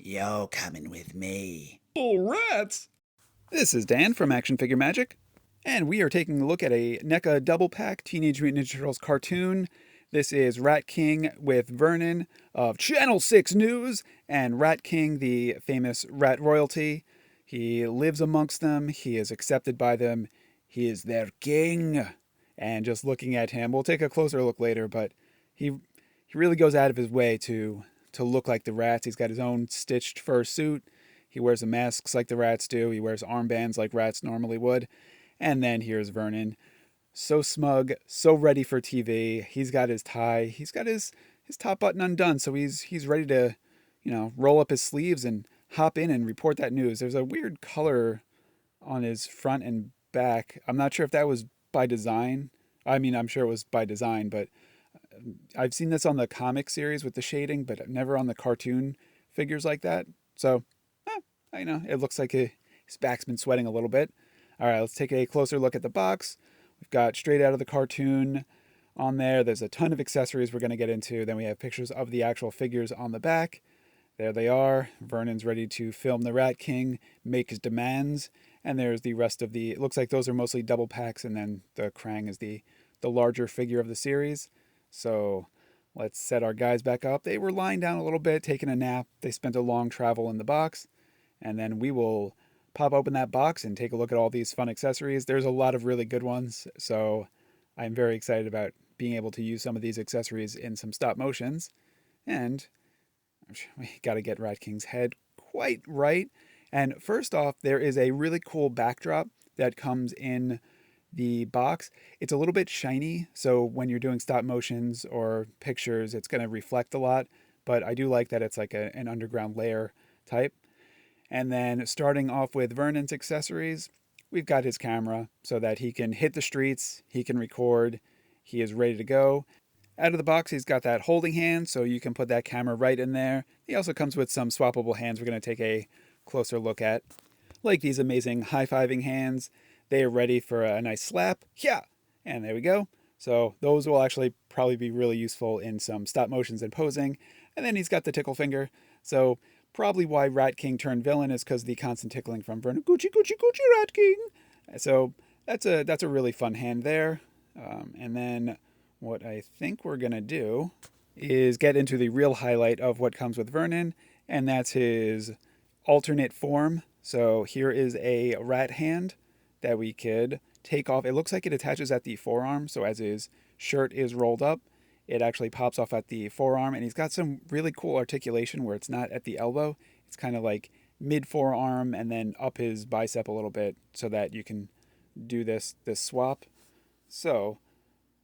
You're coming with me. Oh, rats! This is Dan from Action Figure Magic, and we are taking a look at a NECA double pack Teenage Mutant Ninja Turtles cartoon. This is Rat King with Vernon of Channel 6 News, and Rat King, the famous rat royalty. He lives amongst them, he is accepted by them, he is their king. And just looking at him, we'll take a closer look later, but he really goes out of his way to look like the rats. He's got his own stitched fur suit. He wears the masks like the rats do. He wears armbands like rats normally would. And then here's Vernon. So smug, so ready for TV. He's got his tie. He's got his top button undone, so he's ready to, roll up his sleeves and hop in and report that news. There's a weird color on his front and back. I'm not sure if that was by design. I mean, I'm sure it was by design, but I've seen this on the comic series with the shading, but never on the cartoon figures like that. So, it looks like his back's been sweating a little bit. All right, let's take a closer look at the box. We've got straight out of the cartoon on there. There's a ton of accessories we're going to get into. Then we have pictures of the actual figures on the back. There they are. Vernon's ready to film the Rat King, make his demands. And there's the rest of it looks like those are mostly double packs, and then the Krang is the larger figure of the series. So let's set our guys back up. They were lying down a little bit, taking a nap. They spent a long travel in the box. And then we will pop open that box and take a look at all these fun accessories. There's a lot of really good ones. So I'm very excited about being able to use some of these accessories in some stop motions. And we got to get Rat King's head quite right. And first off, there is a really cool backdrop that comes in the box. It's a little bit shiny, so when you're doing stop motions or pictures, it's going to reflect a lot. But I do like that it's like an underground layer type. And then starting off with Vernon's accessories, we've got his camera so that he can hit the streets, he can record, he is ready to go. Out of the box, he's got that holding hand, so you can put that camera right in there. He also comes with some swappable hands we're going to take a closer look at. Like these amazing high-fiving hands. They are ready for a nice slap. Yeah! And there we go. So those will actually probably be really useful in some stop motions and posing. And then he's got the tickle finger. So probably why Rat King turned villain is because of the constant tickling from Vernon. Gucci, Gucci, Gucci, Rat King. So that's a really fun hand there. And then what I think we're going to do is get into the real highlight of what comes with Vernon, and that's his alternate form. So here is a rat hand that we could take off. It looks like it attaches at the forearm, so as his shirt is rolled up, it actually pops off at the forearm, and he's got some really cool articulation where it's not at the elbow. It's kind of like mid forearm and then up his bicep a little bit so that you can do this swap. So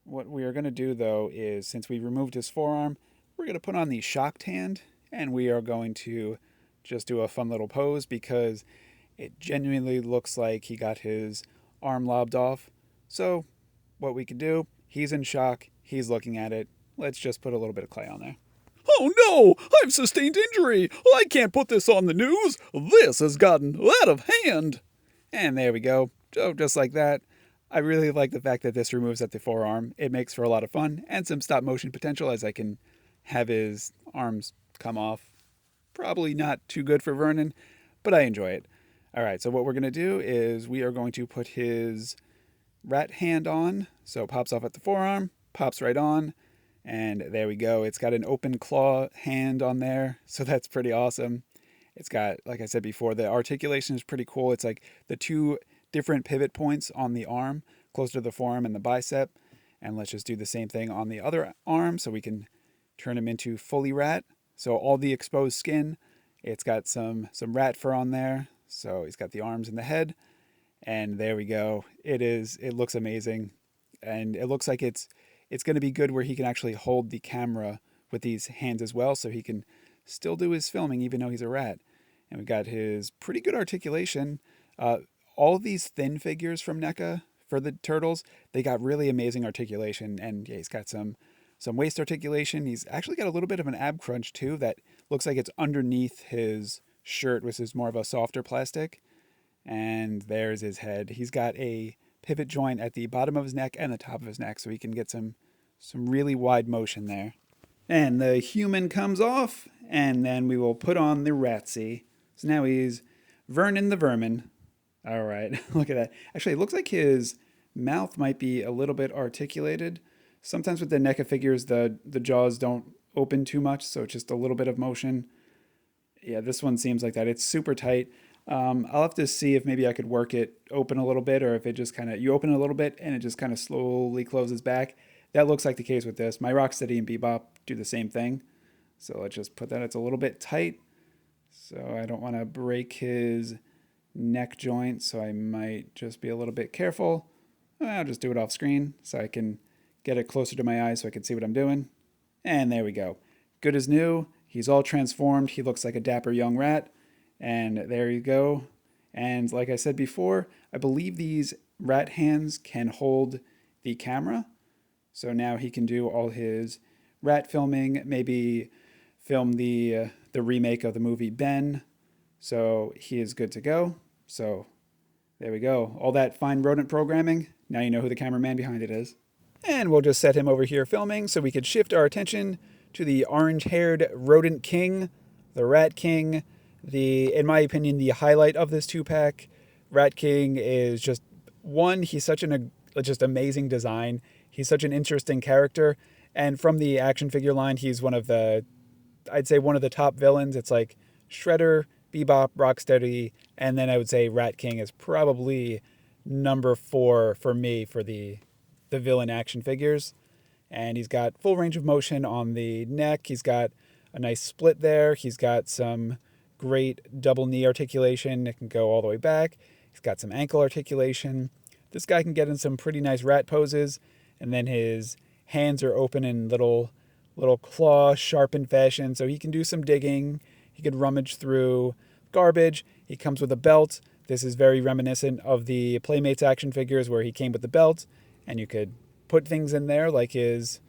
what we are going to do though is, since we removed his forearm, we're going to put on the shocked hand, and we are going to just do a fun little pose because it genuinely looks like he got his arm lobbed off. So what we could do, he's in shock, he's looking at it. Let's just put a little bit of clay on there. Oh no! I've sustained injury! I can't put this on the news! This has gotten out of hand! And there we go. So just like that. I really like the fact that this removes at the forearm. It makes for a lot of fun and some stop motion potential, as I can have his arms come off. Probably not too good for Vernon, but I enjoy it. All right, so what we're going to do is we are going to put his rat hand on. So it pops off at the forearm, pops right on, and there we go. It's got an open claw hand on there, so that's pretty awesome. It's got, like I said before, the articulation is pretty cool. It's like the two different pivot points on the arm, closer to the forearm and the bicep. And let's just do the same thing on the other arm so we can turn him into fully rat. So all the exposed skin, it's got some rat fur on there. So he's got the arms and the head. And there we go. It looks amazing. And it looks like it's going to be good where he can actually hold the camera with these hands as well, so he can still do his filming even though he's a rat. And we got his pretty good articulation. All of these thin figures from NECA for the turtles, they got really amazing articulation. And yeah, he's got some waist articulation. He's actually got a little bit of an ab crunch too that looks like it's underneath his shirt, which is more of a softer plastic. And there's his head. He's got a pivot joint at the bottom of his neck and the top of his neck, so he can get some really wide motion there. And the human comes off, and then we will put on the Ratsy. So now he's Vernon the Vermin. All right, look at that. Actually, it looks like his mouth might be a little bit articulated. Sometimes with the NECA figures, the jaws don't open too much, so it's just a little bit of motion. Yeah, this one seems like that. It's super tight. I'll have to see if maybe I could work it open a little bit, or if it just kind of, you open it a little bit and it just kind of slowly closes back. That looks like the case with this. My Rocksteady and Bebop do the same thing. So let's just put that, it's a little bit tight. So I don't want to break his neck joint, so I might just be a little bit careful. I'll just do it off screen so I can get it closer to my eyes so I can see what I'm doing. And there we go. Good as new. He's all transformed. He looks like a dapper young rat. And there you go. And like I said before, I believe these rat hands can hold the camera. So now he can do all his rat filming, maybe film the remake of the movie Ben. So he is good to go. So there we go. All that fine rodent programming. Now you know who the cameraman behind it is. And we'll just set him over here filming so we could shift our attention to the orange-haired rodent king, the Rat King. In my opinion, the highlight of this two-pack. Rat King is just, one, he's such an just amazing design. He's such an interesting character. And from the action figure line, he's one of the, I'd say one of the top villains. It's like Shredder, Bebop, Rocksteady, and then I would say Rat King is probably number 4 for me for the villain action figures. And he's got full range of motion on the neck. He's got a nice split there. He's got some great double knee articulation. It can go all the way back. He's got some ankle articulation. This guy can get in some pretty nice rat poses. And then his hands are open in little claw sharpened fashion. So he can do some digging. He could rummage through garbage. He comes with a belt. This is very reminiscent of the Playmates action figures where he came with the belt. And you could put things in there like his,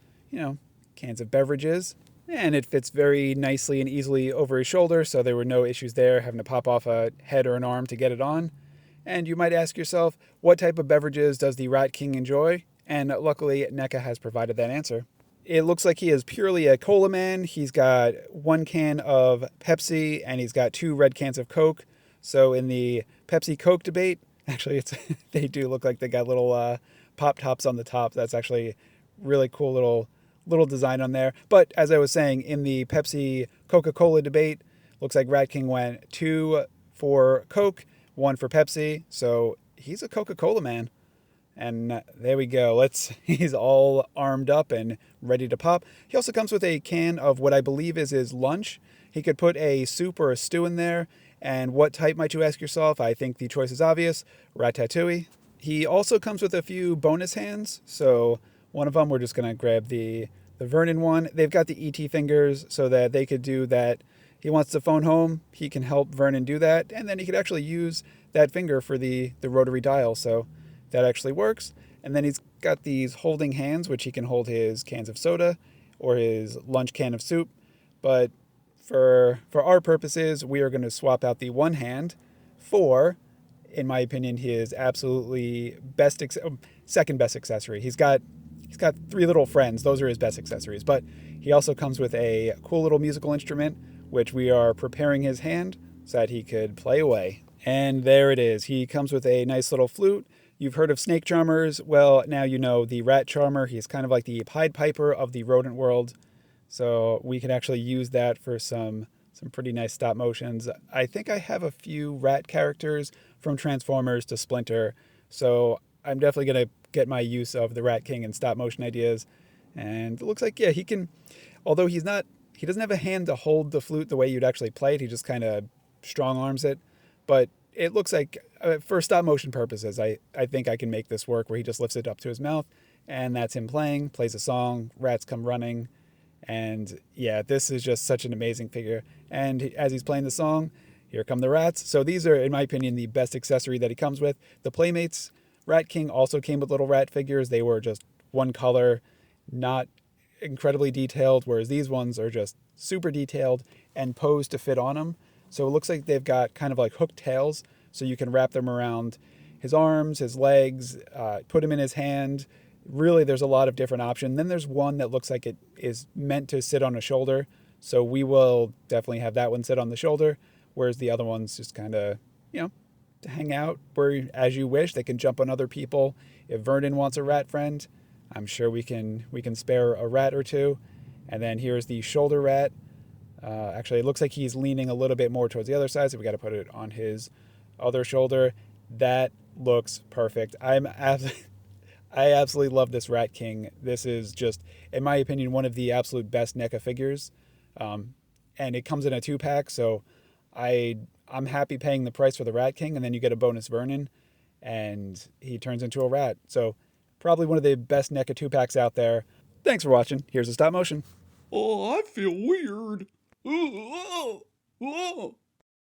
cans of beverages. And it fits very nicely and easily over his shoulder, so there were no issues there having to pop off a head or an arm to get it on. And you might ask yourself, what type of beverages does the Rat King enjoy? And luckily, NECA has provided that answer. It looks like he is purely a cola man. He's got 1 can of Pepsi, and he's got 2 red cans of Coke. So in the Pepsi-Coke debate, actually, they do look like they got little pop tops on the top. That's actually really cool little design on there. But as I was saying, in the Pepsi Coca-Cola debate, looks like Rat King went 2 for Coke, 1 for Pepsi. So he's a Coca-Cola man. And there we go. He's all armed up and ready to pop. He also comes with a can of what I believe is his lunch. He could put a soup or a stew in there. And what type might you ask yourself? I think the choice is obvious. Ratatouille. He also comes with a few bonus hands. So one of them, we're just going to grab the Vernon one. They've got the ET fingers so that they could do that. He wants to phone home. He can help Vernon do that. And then he could actually use that finger for the rotary dial. So that actually works. And then he's got these holding hands, which he can hold his cans of soda or his lunch can of soup. But for our purposes, we are going to swap out the one hand for, in my opinion, his absolutely second best accessory. He's got 3 little friends. Those are his best accessories. But he also comes with a cool little musical instrument, which we are preparing his hand so that he could play away. And there it is. He comes with a nice little flute. You've heard of snake charmers. Well, now you know the rat charmer. He's kind of like the Pied Piper of the rodent world. So we can actually use that for some pretty nice stop motions. I think I have a few rat characters from Transformers to Splinter. So I'm definitely going to get my use of the Rat King and stop motion ideas. And it looks like, yeah, he can, although he doesn't have a hand to hold the flute the way you'd actually play it. He just kind of strong arms it. But it looks like, for stop motion purposes, I think I can make this work where he just lifts it up to his mouth and that's him playing, plays a song, rats come running. And yeah, this is just such an amazing figure. And as he's playing the song, here come the rats. So these are, in my opinion, the best accessory that he comes with. The Playmates Rat King also came with little rat figures. They were just one color, not incredibly detailed, whereas these ones are just super detailed and posed to fit on him. So it looks like they've got kind of like hooked tails, so you can wrap them around his arms, his legs, put him in his hand. Really, there's a lot of different options. Then there's one that looks like it is meant to sit on a shoulder. So we will definitely have that one sit on the shoulder, whereas the other one's just kind of, you know, to hang out where as you wish. They can jump on other people. If Vernon wants a rat friend, I'm sure we can spare a rat or two. And then here's the shoulder rat. Actually, it looks like he's leaning a little bit more towards the other side, so we got to put it on his other shoulder. That looks perfect. I absolutely love this Rat King. This is just, in my opinion, one of the absolute best NECA figures. And it comes in a 2-pack, so I'm happy paying the price for the Rat King, and then you get a bonus Vernon, and he turns into a rat. So probably one of the best NECA 2-packs out there. Thanks for watching. Here's a stop motion. Oh, I feel weird. Oh, oh, oh.